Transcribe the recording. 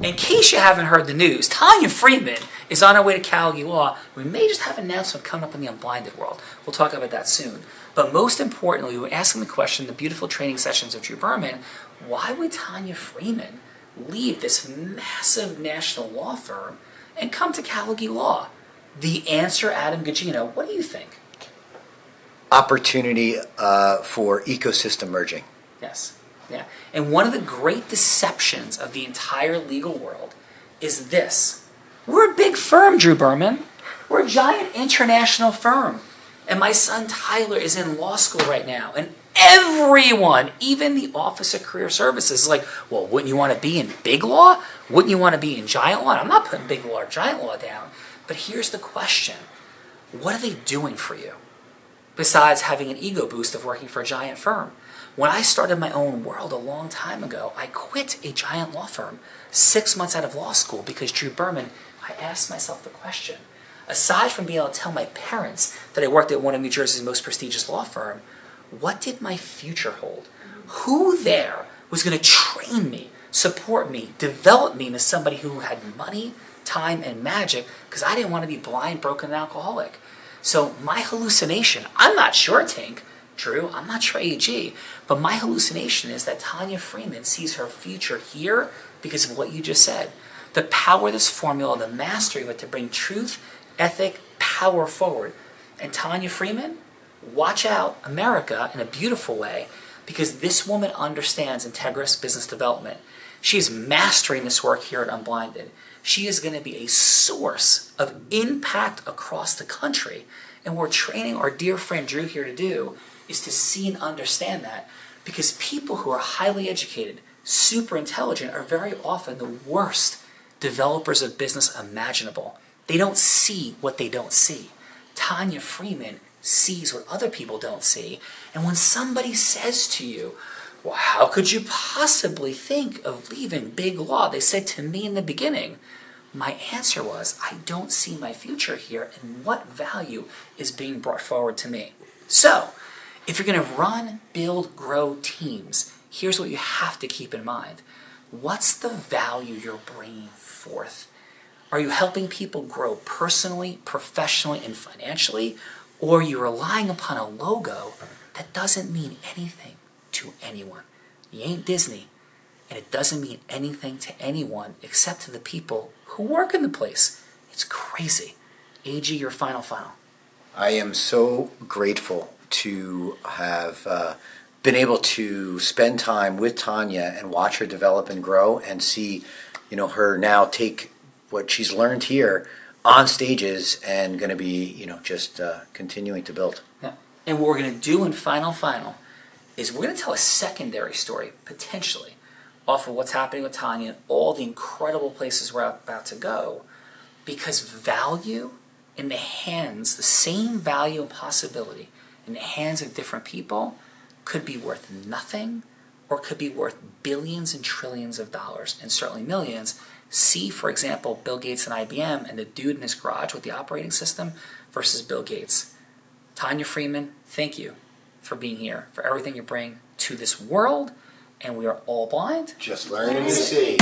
In case you haven't heard the news, Tanya Freeman is on her way to Callagy Law. We may just have an announcement coming up in the unblinded world. We'll talk about that soon. But most importantly, we're asking the question, the beautiful training sessions of Drew Berman, why would Tanya Freeman leave this massive national law firm and come to Callagy Law? The answer, Adam Gugino, what do you think? Opportunity for ecosystem merging. Yes. Yeah. And one of the great deceptions of the entire legal world is this. We're a big firm, Drew Berman. We're a giant international firm. And my son Tyler is in law school right now. And everyone, even the Office of Career Services, is like, well, wouldn't you want to be in big law? Wouldn't you want to be in giant law? And I'm not putting big law or giant law down. But here's the question. What are they doing for you? Besides having an ego boost of working for a giant firm. When I started my own world a long time ago, I quit a giant law firm 6 months out of law school because Drew Berman, I asked myself the question, aside from being able to tell my parents that I worked at one of New Jersey's most prestigious law firm, what did my future hold? Who there was going to train me, support me, develop me into somebody who had money, time, and magic, because I didn't want to be blind, broken, and alcoholic. So my hallucination, I'm not sure, Tink, Drew, I'm not sure AG, but my hallucination is that Tanya Freeman sees her future here because of what you just said. The power of this formula, the mastery of it to bring truth, ethic, power forward. And Tanya Freeman, watch out, America, in a beautiful way, because this woman understands integrous business development. She is mastering this work here at Unblinded. She is going to be a source of impact across the country. And what we're training our dear friend Drew here to do is to see and understand that, because people who are highly educated, super intelligent, are very often the worst developers of business imaginable. They don't see what they don't see. Tanya Freeman sees what other people don't see. And when somebody says to you, well, how could you possibly think of leaving big law? They said to me in the beginning, my answer was, I don't see my future here, and what value is being brought forward to me. So, if you're going to run, build, grow teams, here's what you have to keep in mind. What's the value you're bringing forth? Are you helping people grow personally, professionally, and financially? Or are you relying upon a logo that doesn't mean anything to anyone? You ain't Disney, and it doesn't mean anything to anyone except to the people who work in the place. It's crazy. AG, your final. I am so grateful to have been able to spend time with Tanya and watch her develop and grow and see, her now take what she's learned here on stages and going to be, just continuing to build. Yeah. And what we're going to do in final is we're going to tell a secondary story, potentially, off of what's happening with Tanya and all the incredible places we're about to go, because value in the hands, the same value and possibility in the hands of different people could be worth nothing or could be worth billions and trillions of dollars, and certainly millions. See, for example, Bill Gates and IBM and the dude in his garage with the operating system versus Bill Gates. Tanya Freeman, thank you for being here, for everything you bring to this world, and we are all blind. Just learning to see.